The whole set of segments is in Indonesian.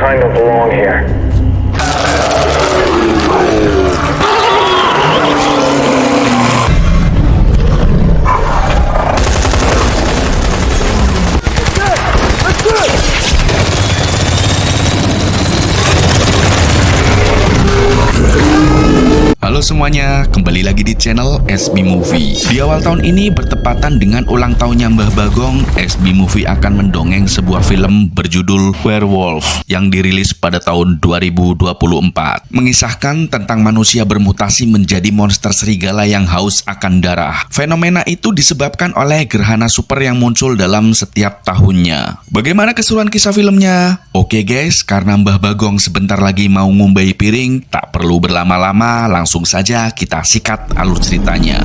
kind don't belong here. Halo semuanya, kembali lagi di channel SB Movie. Di awal tahun ini bertepatan dengan ulang tahunnya Mbah Bagong, SB Movie akan mendongeng sebuah film berjudul Werewolf yang dirilis pada tahun 2024. Mengisahkan tentang manusia bermutasi menjadi monster serigala yang haus akan darah. Fenomena itu disebabkan oleh gerhana super yang muncul dalam setiap tahunnya. Bagaimana keseruan kisah filmnya? Oke guys, karena Mbah Bagong sebentar lagi mau ngumbai piring, tak perlu berlama-lama, langsung saja kita sikat alur ceritanya.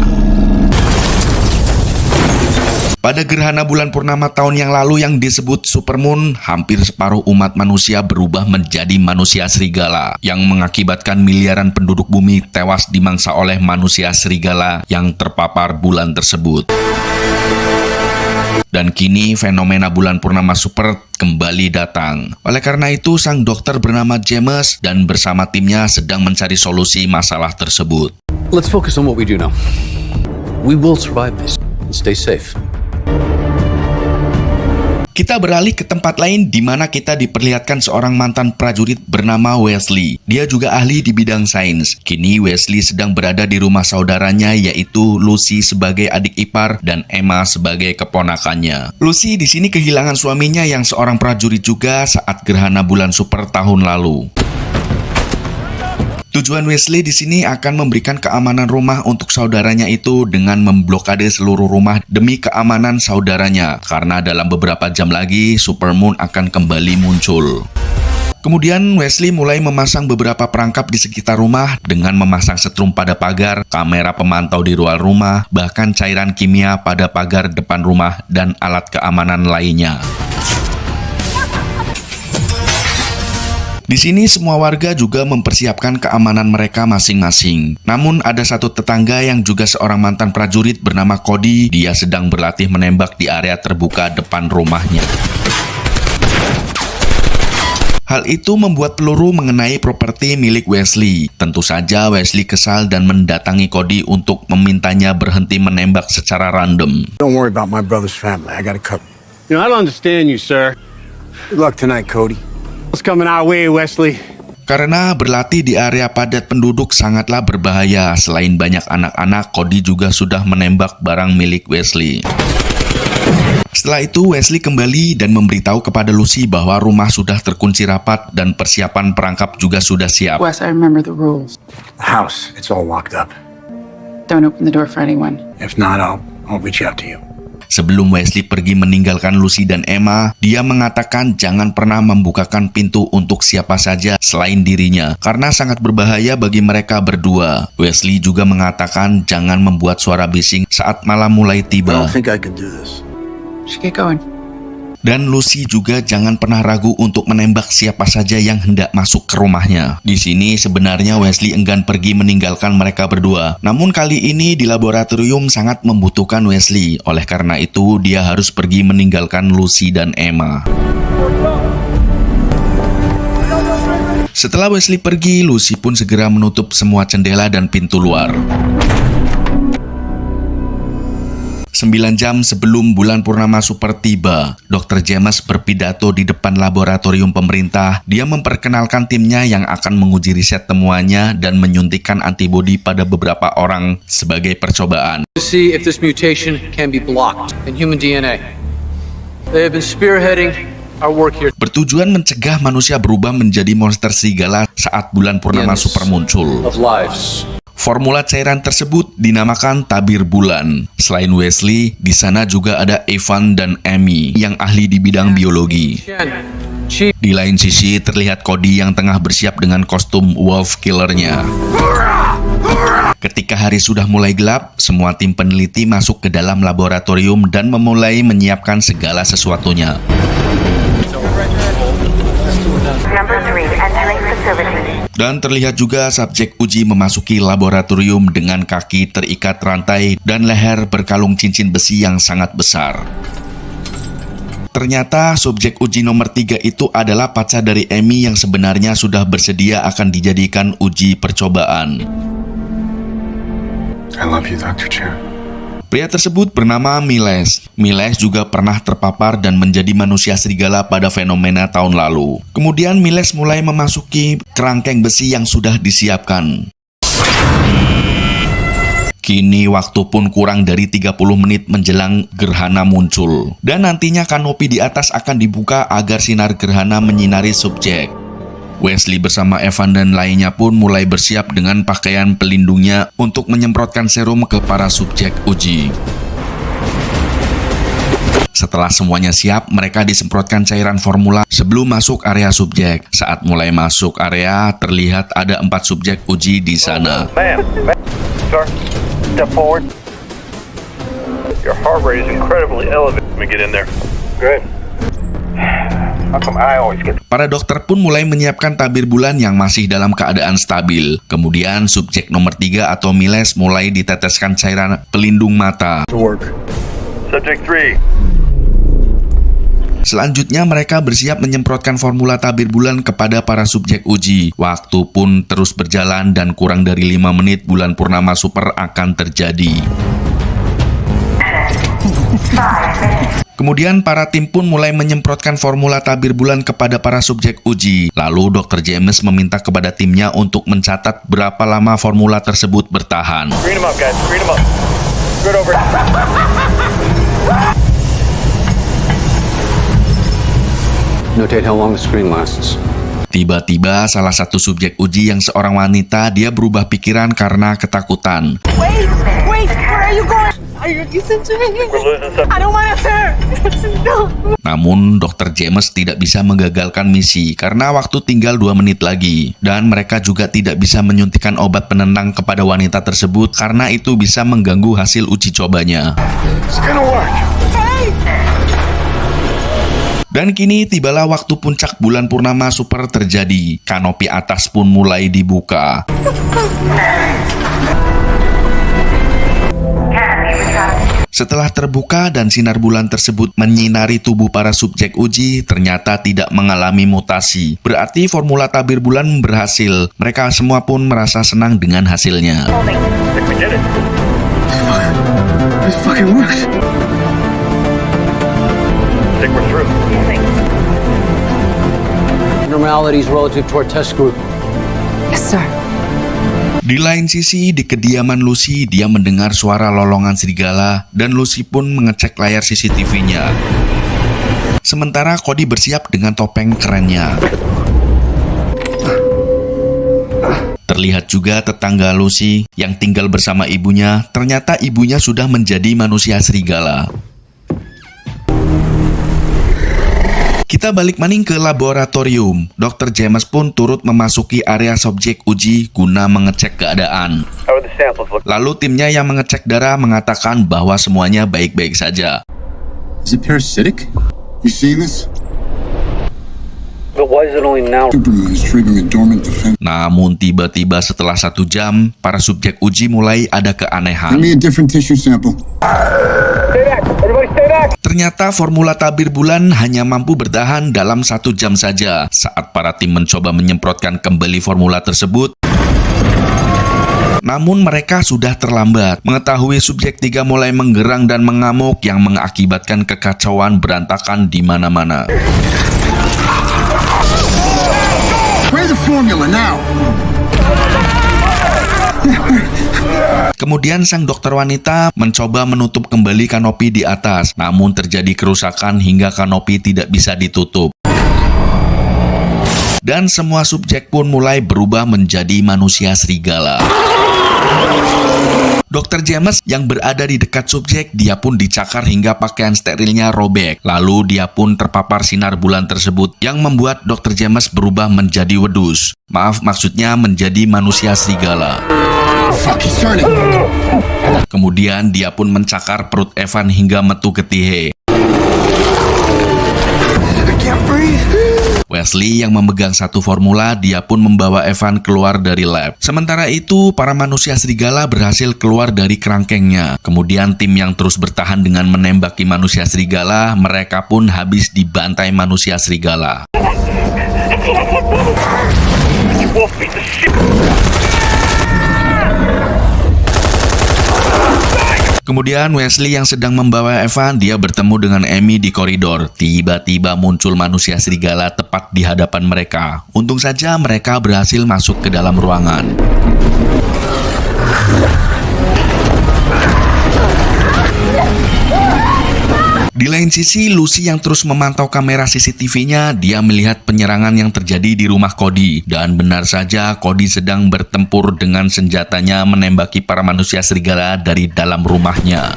Pada gerhana bulan purnama tahun yang lalu yang disebut supermoon, hampir separuh umat manusia berubah menjadi manusia serigala yang mengakibatkan miliaran penduduk bumi tewas dimangsa oleh manusia serigala yang terpapar bulan tersebut. Dan kini fenomena bulan purnama super kembali datang. Oleh karena itu, sang dokter bernama James dan bersama timnya sedang mencari solusi masalah tersebut. Let's focus on what we do now. We will survive this and stay safe. Kita beralih ke tempat lain di mana kita diperlihatkan seorang mantan prajurit bernama Wesley. Dia juga ahli di bidang sains. Kini Wesley sedang berada di rumah saudaranya yaitu Lucy sebagai adik ipar dan Emma sebagai keponakannya. Lucy di sini kehilangan suaminya yang seorang prajurit juga saat gerhana bulan super tahun lalu. Tujuan Wesley di sini akan memberikan keamanan rumah untuk saudaranya itu dengan memblokade seluruh rumah demi keamanan saudaranya karena dalam beberapa jam lagi supermoon akan kembali muncul. Kemudian Wesley mulai memasang beberapa perangkap di sekitar rumah dengan memasang setrum pada pagar, kamera pemantau di luar rumah, bahkan cairan kimia pada pagar depan rumah dan alat keamanan lainnya. Di sini semua warga juga mempersiapkan keamanan mereka masing-masing. Namun ada satu tetangga yang juga seorang mantan prajurit bernama Cody. Dia sedang berlatih menembak di area terbuka depan rumahnya. Hal itu membuat peluru mengenai properti milik Wesley. Tentu saja Wesley kesal dan mendatangi Cody untuk memintanya berhenti menembak secara random. Don't worry about my brother's family. I got it covered. You know, I don't understand you, sir. Good luck tonight, Cody. What's coming our way, Wesley? Karena berlatih di area padat penduduk sangatlah berbahaya. Selain banyak anak-anak, Cody juga sudah menembak barang milik Wesley. Setelah itu, Wesley kembali dan memberitahu kepada Lucy bahwa rumah sudah terkunci rapat dan persiapan perangkap juga sudah siap. Wes, I remember the rules. The house, it's all locked up. Don't open the door for anyone. If not, I'll reach out to you. Sebelum Wesley pergi meninggalkan Lucy dan Emma, dia mengatakan jangan pernah membukakan pintu untuk siapa saja selain dirinya, karena sangat berbahaya bagi mereka berdua. Wesley juga mengatakan jangan membuat suara bising saat malam mulai I tiba. don't think I can do this. Just get going. Dan Lucy juga jangan pernah ragu untuk menembak siapa saja yang hendak masuk ke rumahnya. Di sini sebenarnya Wesley enggan pergi meninggalkan mereka berdua. Namun kali ini di laboratorium sangat membutuhkan Wesley. Oleh karena itu dia harus pergi meninggalkan Lucy dan Emma. Setelah Wesley pergi, Lucy pun segera menutup semua jendela dan pintu luar. 9 jam sebelum bulan purnama super tiba, Dr. James berpidato di depan laboratorium pemerintah. Dia memperkenalkan timnya yang akan menguji riset temuannya dan menyuntikkan antibodi pada beberapa orang sebagai percobaan. To see if this mutation can be blocked in human DNA. They have been spearheading our work here. Bertujuan mencegah manusia berubah menjadi monster serigala saat bulan purnama super muncul. Of lives. Formula cairan tersebut dinamakan tabir bulan. Selain Wesley, di sana juga ada Evan dan Amy yang ahli di bidang biologi. Di lain sisi, terlihat Cody yang tengah bersiap dengan kostum wolf killernya. Ketika hari sudah mulai gelap, semua tim peneliti masuk ke dalam laboratorium dan memulai menyiapkan segala sesuatunya. Dan terlihat juga subjek uji memasuki laboratorium dengan kaki terikat rantai dan leher berkalung cincin besi yang sangat besar. Ternyata subjek uji nomor 3 itu adalah pacar dari Amy yang sebenarnya sudah bersedia akan dijadikan uji percobaan. I love you, Dr. Chen. Pria tersebut bernama Miles. Miles juga pernah terpapar dan menjadi manusia serigala pada fenomena tahun lalu. Kemudian Miles mulai memasuki kerangkeng besi yang sudah disiapkan. Kini waktu pun kurang dari 30 menit menjelang gerhana muncul. Dan nantinya kanopi di atas akan dibuka agar sinar gerhana menyinari subjek. Wesley bersama Evan dan lainnya pun mulai bersiap dengan pakaian pelindungnya untuk menyemprotkan serum ke para subjek uji. Setelah semuanya siap, mereka disemprotkan cairan formula sebelum masuk area subjek. Saat mulai masuk area, terlihat ada 4 subjek uji di sana. Ma'am, sir, step forward. Your heart rate is incredibly elevated. Let me get in there. Good. How come I always get... Para dokter pun mulai menyiapkan tabir bulan yang masih dalam keadaan stabil. Kemudian subjek nomor 3 atau Miles mulai diteteskan cairan pelindung mata. To work. Subject 3. Selanjutnya mereka bersiap menyemprotkan formula tabir bulan kepada para subjek uji. Waktu pun terus berjalan dan kurang dari 5 menit bulan purnama super akan terjadi. Kemudian para tim pun mulai menyemprotkan formula tabir bulan kepada para subjek uji. Lalu Dr. James meminta kepada timnya untuk mencatat berapa lama formula tersebut bertahan. Screen them up, guys. Screen them up. Scoot over. Notate how long the screen lasts. Tiba-tiba salah satu subjek uji yang seorang wanita, dia berubah pikiran karena ketakutan. Wait, where are you going? Are you listening to me? We're losing some. I don't want to, sir. No. Namun Dr. James tidak bisa menggagalkan misi karena waktu tinggal 2 menit lagi. Dan mereka juga tidak bisa menyuntikkan obat penenang kepada wanita tersebut karena itu bisa mengganggu hasil uji cobanya. It's gonna work. Dan kini tibalah waktu puncak bulan purnama super terjadi. Kanopi atas pun mulai dibuka. Setelah terbuka dan sinar bulan tersebut menyinari tubuh para subjek uji, ternyata tidak mengalami mutasi. Berarti formula tabir bulan berhasil. Mereka semua pun merasa senang dengan hasilnya. I think we did it. It fucking works. I think we're through. Normalities relative to our test group. Yes, sir. Di lain sisi, di kediaman Lucy, dia mendengar suara lolongan serigala dan Lucy pun mengecek layar CCTV-nya. Sementara Cody bersiap dengan topeng kerennya. Terlihat juga tetangga Lucy yang tinggal bersama ibunya, ternyata ibunya sudah menjadi manusia serigala. Kita balik maning ke laboratorium. Dr. James pun turut memasuki area subjek uji guna mengecek keadaan. How are the samples look? Lalu timnya yang mengecek darah mengatakan bahwa semuanya baik-baik saja. Is it parasitic? You seeing this? But why is it only now? Supermoon is triggering a dormant defense. Namun tiba-tiba setelah 1 jam, para subjek uji mulai ada Give keanehan. me a different tissue sample. Stay back. Everybody stay back. Ternyata formula tabir bulan hanya mampu bertahan dalam 1 jam saja. Saat para tim mencoba menyemprotkan kembali formula tersebut, namun mereka sudah terlambat. Mengetahui subjek 3 mulai menggerang dan mengamuk yang mengakibatkan kekacauan berantakan di mana-mana. Spray the formula now. Kemudian sang dokter wanita mencoba menutup kembali kanopi di atas, namun terjadi kerusakan hingga kanopi tidak bisa ditutup. Dan semua subjek pun mulai berubah menjadi manusia serigala. Dr. James yang berada di dekat subjek, dia pun dicakar hingga pakaian sterilnya robek. Lalu dia pun terpapar sinar bulan tersebut yang membuat Dr. James berubah menjadi wedus. Maksudnya menjadi manusia serigala. Fuck, he's turning. Kemudian dia pun mencakar perut Evan hingga metu ketihe. Wesley yang memegang satu formula, dia pun membawa Evan keluar dari lab. Sementara itu, para manusia serigala berhasil keluar dari kerangkengnya. Kemudian tim yang terus bertahan dengan menembaki manusia serigala, mereka pun habis dibantai manusia serigala. You won't beat the shit. Kemudian Wesley yang sedang membawa Evan, dia bertemu dengan Amy di koridor. Tiba-tiba muncul manusia serigala tepat di hadapan mereka. Untung saja mereka berhasil masuk ke dalam ruangan. Di lain sisi, Lucy yang terus memantau kamera CCTV-nya, dia melihat penyerangan yang terjadi di rumah Cody. Dan benar saja, Cody sedang bertempur dengan senjatanya menembaki para manusia serigala dari dalam rumahnya.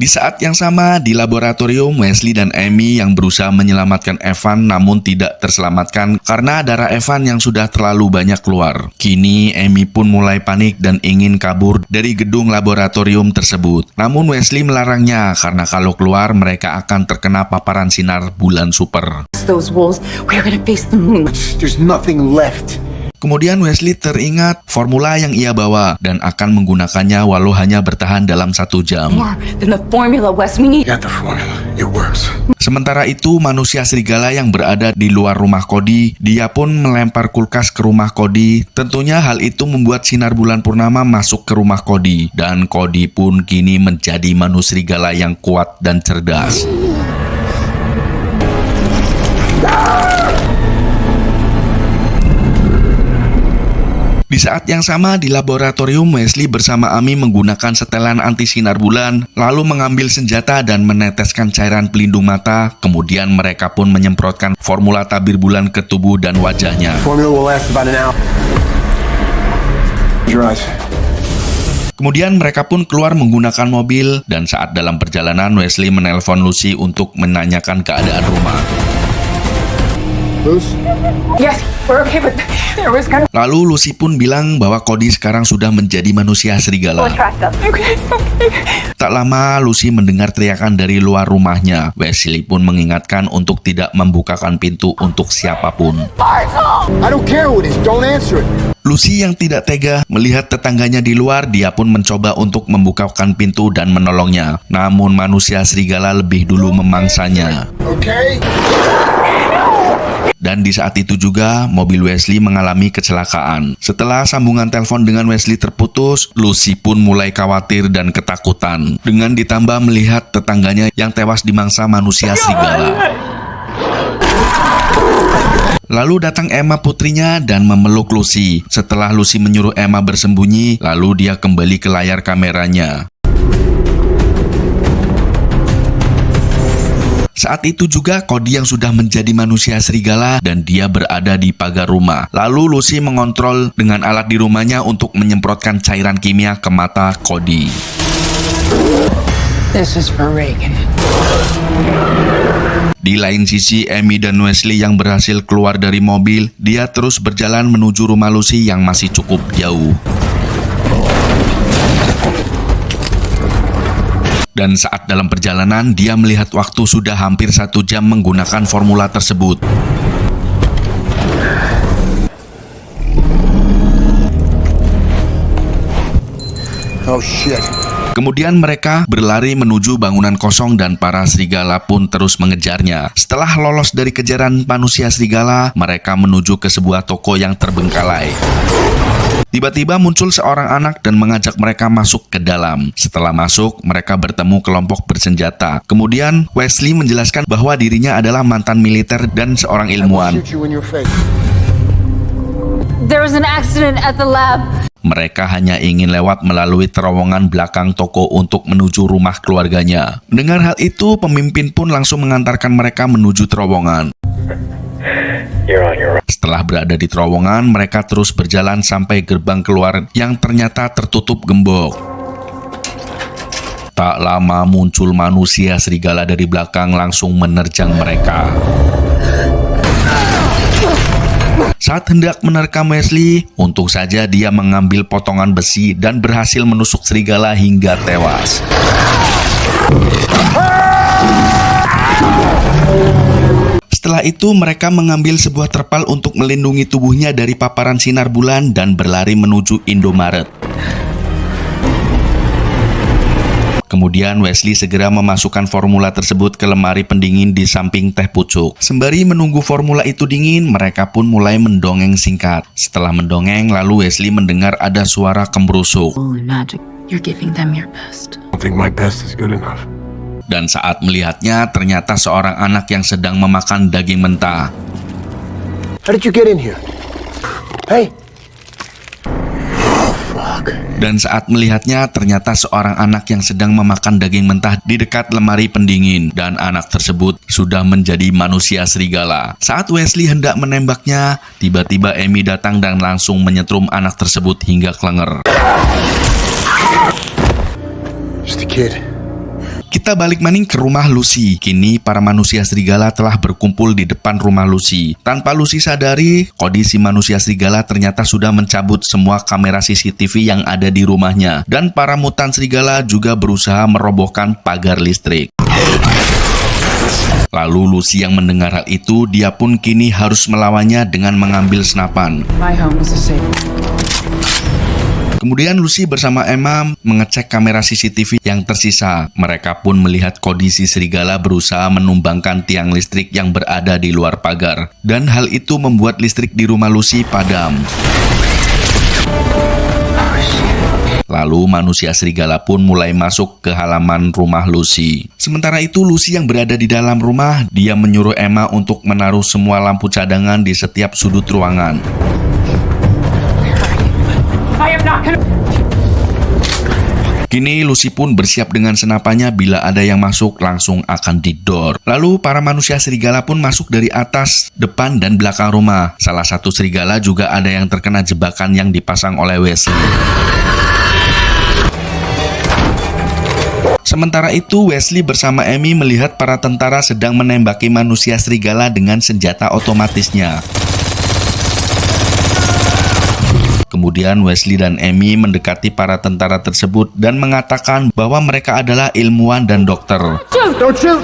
Di saat yang sama, di laboratorium, Wesley dan Amy yang berusaha menyelamatkan Evan namun tidak terselamatkan karena darah Evan yang sudah terlalu banyak keluar. Kini, Amy pun mulai panik dan ingin kabur dari gedung laboratorium tersebut. Namun Wesley melarangnya karena kalau keluar mereka akan terkena paparan sinar bulan super. Those wolves, we're gonna face the moon. There's nothing left. Kemudian Wesley teringat formula yang ia bawa dan akan menggunakannya walau hanya bertahan dalam 1 jam. More than the formula, Wes. We need. Got the formula. It works. Sementara itu, manusia serigala yang berada di luar rumah Cody, dia pun melempar kulkas ke rumah Cody. Tentunya hal itu membuat sinar bulan purnama masuk ke rumah Cody. Dan Cody pun kini menjadi manusia serigala yang kuat dan cerdas. Di saat yang sama di laboratorium, Wesley bersama Amy menggunakan setelan anti sinar bulan, lalu mengambil senjata dan meneteskan cairan pelindung mata. Kemudian mereka pun menyemprotkan formula tabir bulan ke tubuh dan wajahnya. Formula will last about an hour. Your eyes. Kemudian mereka pun keluar menggunakan mobil, dan saat dalam perjalanan Wesley menelpon Lucy untuk menanyakan keadaan rumah. Luce? Yes, we're okay, but there was gonna. Lalu Lucy pun bilang bahwa Cody sekarang sudah menjadi manusia serigala. Okay. Tak lama Lucy mendengar teriakan dari luar rumahnya. Wesley pun mengingatkan untuk tidak membukakan pintu untuk siapapun. I don't care who it is. Don't answer it. Lucy yang tidak tega melihat tetangganya di luar, dia pun mencoba untuk membukakan pintu dan menolongnya. Namun manusia serigala lebih dulu memangsanya. Okay? Dan di saat itu juga, mobil Wesley mengalami kecelakaan. Setelah sambungan telepon dengan Wesley terputus, Lucy pun mulai khawatir dan ketakutan. Dengan ditambah melihat tetangganya yang tewas dimangsa manusia serigala. Lalu datang Emma putrinya dan memeluk Lucy. Setelah Lucy menyuruh Emma bersembunyi, lalu dia kembali ke layar kameranya. Saat itu juga Cody yang sudah menjadi manusia serigala dan dia berada di pagar rumah. Lalu Lucy mengontrol dengan alat di rumahnya untuk menyemprotkan cairan kimia ke mata Cody. This is for Reagan. Di lain sisi, Amy dan Wesley yang berhasil keluar dari mobil, dia terus berjalan menuju rumah Lucy yang masih cukup jauh. Dan saat dalam perjalanan, dia melihat waktu sudah hampir 1 jam menggunakan formula tersebut. Oh shit. Kemudian mereka berlari menuju bangunan kosong dan para serigala pun terus mengejarnya. Setelah lolos dari kejaran manusia serigala, mereka menuju ke sebuah toko yang terbengkalai. Tiba-tiba muncul seorang anak dan mengajak mereka masuk ke dalam. Setelah masuk, mereka bertemu kelompok bersenjata. Kemudian Wesley menjelaskan bahwa dirinya adalah mantan militer dan seorang ilmuwan. Shoot you in your face. There was an accident at the lab. Mereka hanya ingin lewat melalui terowongan belakang toko untuk menuju rumah keluarganya. Mendengar hal itu, pemimpin pun langsung mengantarkan mereka menuju terowongan. Setelah berada di terowongan, mereka terus berjalan sampai gerbang keluar yang ternyata tertutup gembok. Tak lama muncul manusia serigala dari belakang langsung menerjang mereka. Saat hendak menerkam Wesley, untung saja dia mengambil potongan besi dan berhasil menusuk serigala hingga tewas. Setelah itu mereka mengambil sebuah terpal untuk melindungi tubuhnya dari paparan sinar bulan dan berlari menuju Indomaret. Kemudian Wesley segera memasukkan formula tersebut ke lemari pendingin di samping teh pucuk. Sembari menunggu formula itu dingin, mereka pun mulai mendongeng singkat. Setelah mendongeng, lalu Wesley mendengar ada suara kemerusuk. Holy magic. You're giving them your best. I think my best is good enough. Dan saat melihatnya, ternyata seorang anak yang sedang memakan daging mentah. How did you get in here? Hey. Oh, fuck. Dan saat melihatnya, ternyata seorang anak yang sedang memakan daging mentah di dekat lemari pendingin. Dan anak tersebut sudah menjadi manusia serigala. Saat Wesley hendak menembaknya, tiba-tiba Amy datang dan langsung menyetrum anak tersebut hingga klenger. Just a kid. Kita balik maning ke rumah Lucy. Kini para manusia serigala telah berkumpul di depan rumah Lucy. Tanpa Lucy sadari, Cody si manusia serigala ternyata sudah mencabut semua kamera CCTV yang ada di rumahnya. Dan para mutan serigala juga berusaha merobohkan pagar listrik. Lalu Lucy yang mendengar hal itu, dia pun kini harus melawannya dengan mengambil senapan. My home is a safe. Kemudian Lucy bersama Emma mengecek kamera CCTV yang tersisa. Mereka pun melihat Cody si serigala berusaha menumbangkan tiang listrik yang berada di luar pagar. Dan hal itu membuat listrik di rumah Lucy padam. Lalu manusia serigala pun mulai masuk ke halaman rumah Lucy. Sementara itu Lucy yang berada di dalam rumah, dia menyuruh Emma untuk menaruh semua lampu cadangan di setiap sudut ruangan. Kini Lucy pun bersiap dengan senapannya, bila ada yang masuk langsung akan didor. Lalu para manusia serigala pun masuk dari atas, depan dan belakang rumah. Salah satu serigala juga ada yang terkena jebakan yang dipasang oleh Wesley. Sementara itu Wesley bersama Amy melihat para tentara sedang menembaki manusia serigala dengan senjata otomatisnya. Kemudian Wesley dan Amy mendekati para tentara tersebut dan mengatakan bahwa mereka adalah ilmuwan dan dokter. Don't shoot!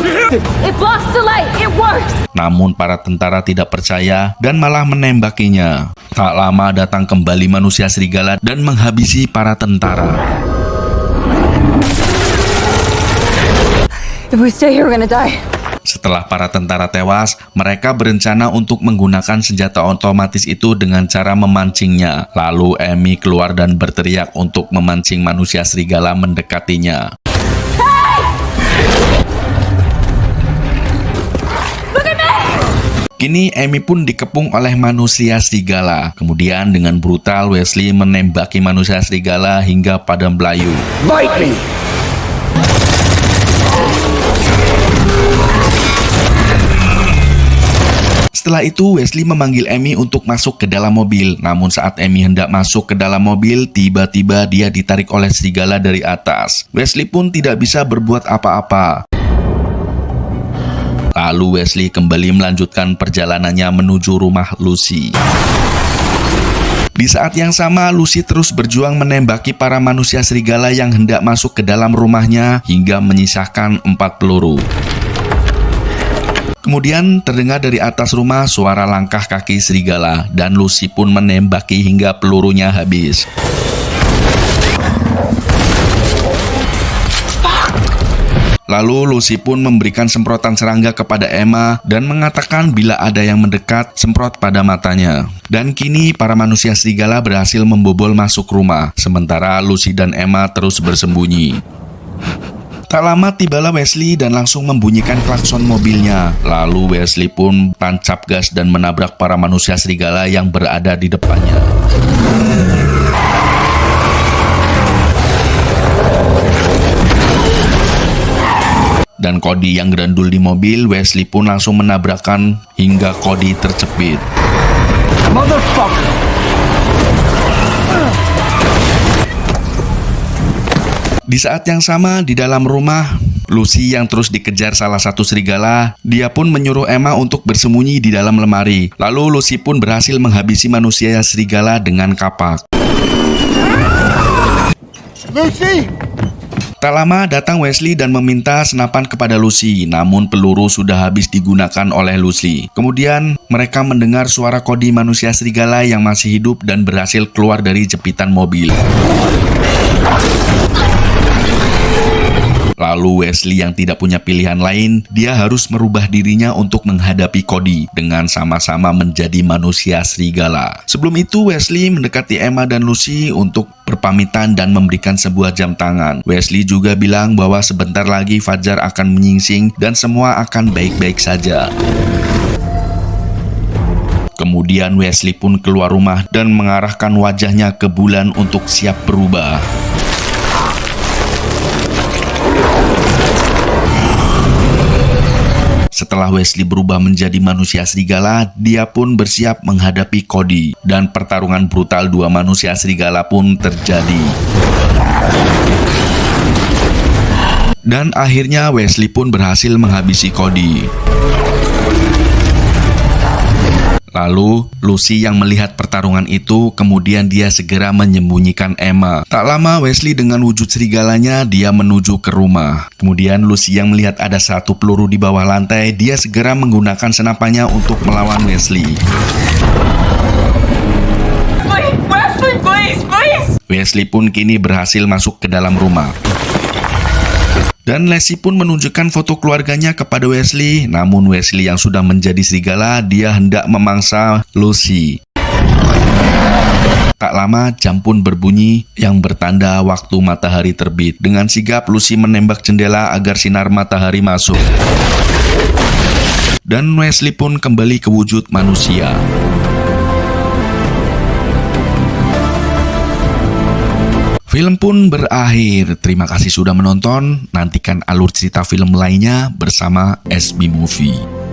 It blocks the light. It works. Namun para tentara tidak percaya dan malah menembakinya. Tak lama datang kembali manusia serigala dan menghabisi para tentara. If we stay here, we're gonna die. Setelah para tentara tewas, mereka berencana untuk menggunakan senjata otomatis itu dengan cara memancingnya. Lalu Amy keluar dan berteriak untuk memancing manusia serigala mendekatinya. Kini Amy pun dikepung oleh manusia serigala. Kemudian dengan brutal Wesley menembaki manusia serigala hingga padam belayu. Bite me! Setelah itu Wesley memanggil Amy untuk masuk ke dalam mobil. Namun saat Amy hendak masuk ke dalam mobil, tiba-tiba dia ditarik oleh serigala dari atas. Wesley pun tidak bisa berbuat apa-apa. Lalu Wesley kembali melanjutkan perjalanannya menuju rumah Lucy. Di saat yang sama, Lucy terus berjuang menembaki para manusia serigala yang hendak masuk ke dalam rumahnya hingga menyisahkan 4 peluru. Kemudian terdengar dari atas rumah suara langkah kaki serigala dan Lucy pun menembaki hingga pelurunya habis. Lalu Lucy pun memberikan semprotan serangga kepada Emma dan mengatakan bila ada yang mendekat, semprot pada matanya. Dan kini para manusia serigala berhasil membobol masuk rumah, sementara Lucy dan Emma terus bersembunyi. Tak lama tibalah Wesley dan langsung membunyikan klakson mobilnya. Lalu Wesley pun tancap gas dan menabrak para manusia serigala yang berada di depannya. Dan Cody yang gerandul di mobil, Wesley pun langsung menabrakkan hingga Cody tercepit. Motherfucker! Di saat yang sama, di dalam rumah, Lucy yang terus dikejar salah satu serigala, dia pun menyuruh Emma untuk bersembunyi di dalam lemari. Lalu Lucy pun berhasil menghabisi manusia serigala dengan kapak. Lucy! Tak lama datang Wesley dan meminta senapan kepada Lucy, namun peluru sudah habis digunakan oleh Lucy. Kemudian mereka mendengar suara Cody manusia serigala yang masih hidup dan berhasil keluar dari jepitan mobil. Lalu Wesley yang tidak punya pilihan lain, dia harus merubah dirinya untuk menghadapi Cody dengan sama-sama menjadi manusia serigala. Sebelum itu Wesley mendekati Emma dan Lucy untuk berpamitan dan memberikan sebuah jam tangan. Wesley juga bilang bahwa sebentar lagi fajar akan menyingsing dan semua akan baik-baik saja. Kemudian Wesley pun keluar rumah dan mengarahkan wajahnya ke bulan untuk siap berubah. Setelah Wesley berubah menjadi manusia serigala, dia pun bersiap menghadapi Cody. Dan pertarungan brutal dua manusia serigala pun terjadi. Dan akhirnya Wesley pun berhasil menghabisi Cody. Lalu, Lucy yang melihat pertarungan itu, kemudian dia segera menyembunyikan Emma. Tak lama, Wesley dengan wujud serigalanya, dia menuju ke rumah. Kemudian Lucy yang melihat ada satu peluru di bawah lantai, dia segera menggunakan senapannya untuk melawan Wesley. Wesley, please, please! Wesley pun kini berhasil masuk ke dalam rumah. Dan Lacey pun menunjukkan foto keluarganya kepada Wesley. Namun Wesley yang sudah menjadi serigala, dia hendak memangsa Lucy. Tak lama jam pun berbunyi yang bertanda waktu matahari terbit. Dengan sigap Lucy menembak jendela agar sinar matahari masuk. Dan Wesley pun kembali ke wujud manusia. Film pun berakhir. Terima kasih sudah menonton. Nantikan alur cerita film lainnya bersama SB Movie.